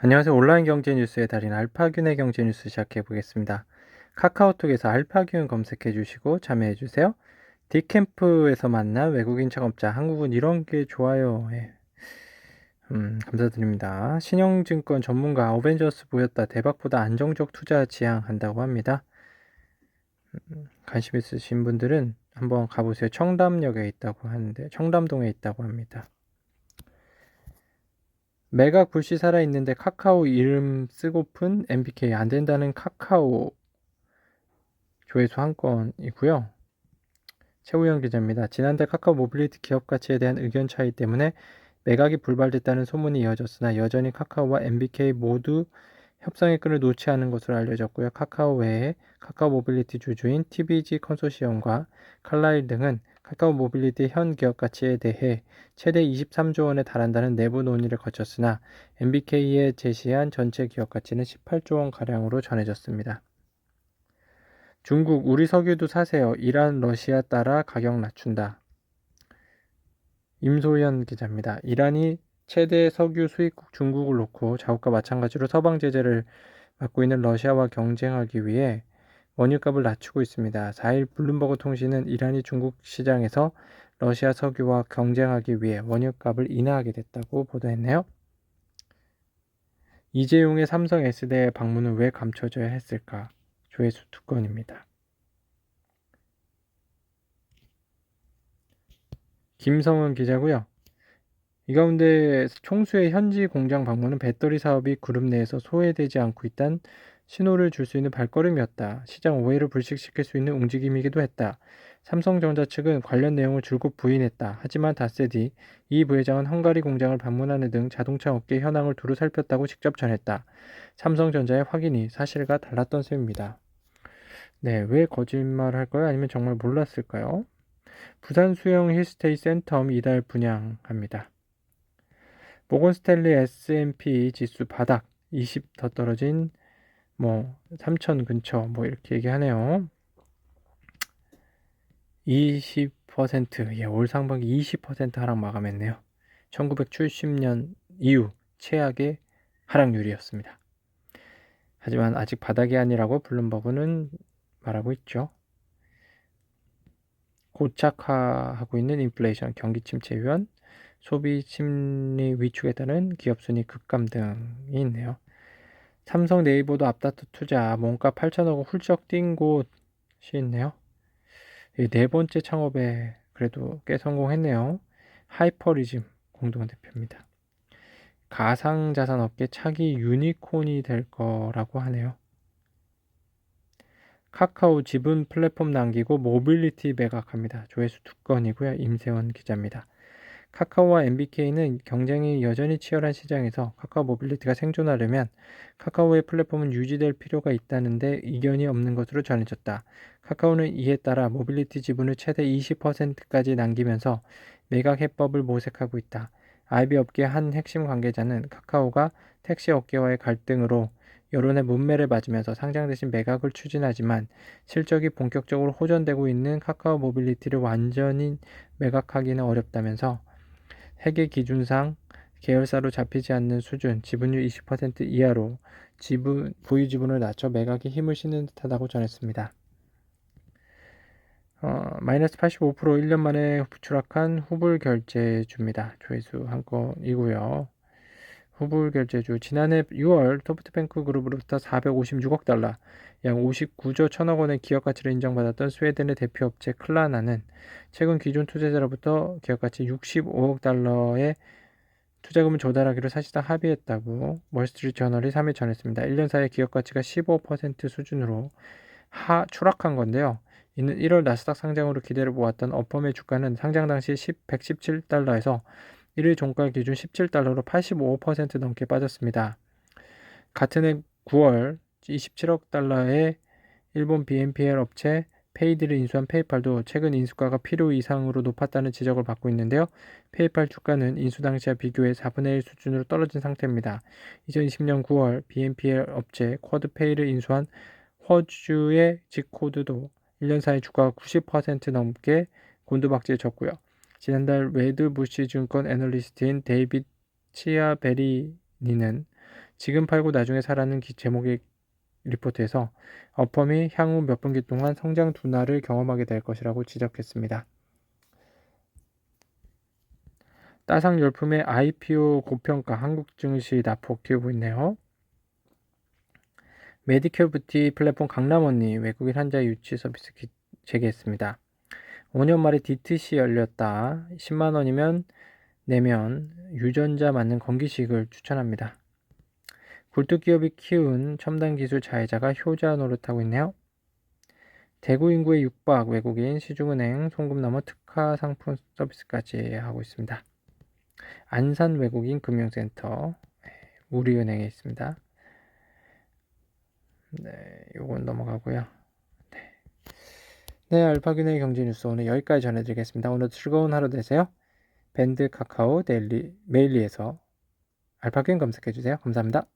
안녕하세요. 온라인 경제 뉴스의 달인 알파균의 경제 뉴스 시작해 보겠습니다. 카카오톡에서 알파균 검색해 주시고 참여해 주세요. 디캠프에서 만난 외국인 창업자 한국은 이런 게 좋아요. 예. 감사드립니다. 신영증권 전문가 어벤져스 보였다. 대박보다 안정적 투자 지향한다고 합니다. 관심 있으신 분들은 한번 가보세요. 청담역에 있다고 하는데 청담동에 있다고 합니다. 메가 굴씨 살아있는데 카카오 이름 쓰고픈 MBK 안 된다는 카카오 조회수 한 건이고요. 최우영 기자입니다. 지난달 카카오 모빌리티 기업 가치에 대한 의견 차이 때문에 매각이 불발됐다는 소문이 이어졌으나 여전히 카카오와 MBK 모두 협상의 끈을 놓지 않은 것으로 알려졌고요. 카카오 외에 카카오 모빌리티 주주인 TBG 컨소시엄과 칼라일 등은 카카오 모빌리티 현 기업 가치에 대해 최대 23조 원에 달한다는 내부 논의를 거쳤으나 MBK에 제시한 전체 기업 가치는 18조 원 가량으로 전해졌습니다. 중국 우리 석유도 사세요. 이란 러시아 따라 가격 낮춘다. 임소연 기자입니다. 이란이 최대 석유 수입국 중국을 놓고 자국과 마찬가지로 서방 제재를 받고 있는 러시아와 경쟁하기 위해 원유값을 낮추고 있습니다. 4일 블룸버그 통신은 이란이 중국 시장에서 러시아 석유와 경쟁하기 위해 원유값을 인하하게 됐다고 보도했네요. 이재용의 삼성 S대 방문은 왜 감춰져야 했을까? 조회수 2건입니다. 김성은 기자고요. 이 가운데 총수의 현지 공장 방문은 배터리 사업이 그룹 내에서 소외되지 않고 있다는 신호를 줄 수 있는 발걸음이었다. 시장 오해를 불식시킬 수 있는 움직임이기도 했다. 삼성전자 측은 관련 내용을 줄곧 부인했다. 하지만 닷새 뒤 이 부회장은 헝가리 공장을 방문하는 등 자동차 업계 현황을 두루 살폈다고 직접 전했다. 삼성전자의 확인이 사실과 달랐던 셈입니다. 네, 왜 거짓말할까요? 아니면 정말 몰랐을까요? 부산 수영 힐스테이 센텀 이달 분양합니다. 모건스탠리 S&P 지수 바닥 20 더 떨어진 3000 근처 이렇게 얘기하네요. 20% 올 상반기 20% 하락 마감했네요. 1970년 이후 최악의 하락률이었습니다. 하지만 아직 바닥이 아니라고 블룸버그는 말하고 있죠. 고착화하고 있는 인플레이션, 경기 침체 위원, 소비 심리 위축에 따른 기업 순위 급감 등이 있네요. 삼성 네이버도 앞다투 투자 몸값 8천억 원 훌쩍 뛴 곳이 있네요. 네 번째 창업에 그래도 꽤 성공했네요. 하이퍼리즘 공동대표입니다. 가상자산업계 차기 유니콘이 될 거라고 하네요. 카카오 지분 플랫폼 남기고 모빌리티 매각합니다. 조회수 2건이고요. 임세원 기자입니다. 카카오와 MBK는 경쟁이 여전히 치열한 시장에서 카카오 모빌리티가 생존하려면 카카오의 플랫폼은 유지될 필요가 있다는데 이견이 없는 것으로 전해졌다. 카카오는 이에 따라 모빌리티 지분을 최대 20%까지 남기면서 매각 해법을 모색하고 있다. IB 업계 한 핵심 관계자는 카카오가 택시 업계와의 갈등으로 여론의 문매를 맞으면서 상장 대신 매각을 추진하지만 실적이 본격적으로 호전되고 있는 카카오 모빌리티를 완전히 매각하기는 어렵다면서 회계 기준상 계열사로 잡히지 않는 수준, 지분율 20% 이하로 보유 지분을 낮춰 매각에 힘을 싣는 듯하다고 전했습니다. 마이너스 85% 1년 만에 추락한 후불 결제주입니다. 조회수 한 건이고요. 후불 결제주 지난해 6월 소프트뱅크 그룹으로부터 456억 달러, 약 59조 1천억 원의 기업 가치를 인정받았던 스웨덴의 대표 업체 클라나는 최근 기존 투자자로부터 기업 가치 65억 달러의 투자금을 조달하기로 사실상 합의했다고 월스트리트저널이 3일 전했습니다. 1년 사이에 기업 가치가 15% 수준으로 추락한 건데요. 이는 1월 나스닥 상장으로 기대를 모았던 어펌의 주가는 상장 당시 117달러에서 1일 종가 기준 17달러로 85% 넘게 빠졌습니다. 같은 해 9월 27억 달러의 일본 BNPL 업체 페이드를 인수한 페이팔도 최근 인수가가 필요 이상으로 높았다는 지적을 받고 있는데요. 페이팔 주가는 인수 당시와 비교해 4분의 1 수준으로 떨어진 상태입니다. 2020년 9월 BNPL 업체 쿼드페이를 인수한 허주의 지코드도 1년 사이 주가가 90% 넘게 곤두박질쳤고요. 지난달 웨드부시 증권 애널리스트인 데이빗 치아베리니는 지금 팔고 나중에 사라는 제목의 리포트에서 어펌이 향후 몇 분기 동안 성장 둔화를 경험하게 될 것이라고 지적했습니다. 따상열품의 IPO 고평가 한국 증시 낙폭 튀고 있네요. 메디케어 뷰티 플랫폼 강남언니 외국인 환자 유치 서비스 재개했습니다. 5년 만에 DTC 열렸다. 10만 원이면 내면 유전자 맞는 건기식을 추천합니다. 굴뚝기업이 키운 첨단기술 자회사가 효자 노릇하고 있네요. 대구 인구의 육박 외국인 시중은행 송금 넘어 특화 상품 서비스까지 하고 있습니다. 안산 외국인 금융센터 우리은행에 있습니다. 네, 요건 넘어가고요. 네, 알파균의 경제뉴스 오늘 여기까지 전해드리겠습니다. 오늘 즐거운 하루 되세요. 밴드 카카오 데일리 메일리에서 알파균 검색해주세요. 감사합니다.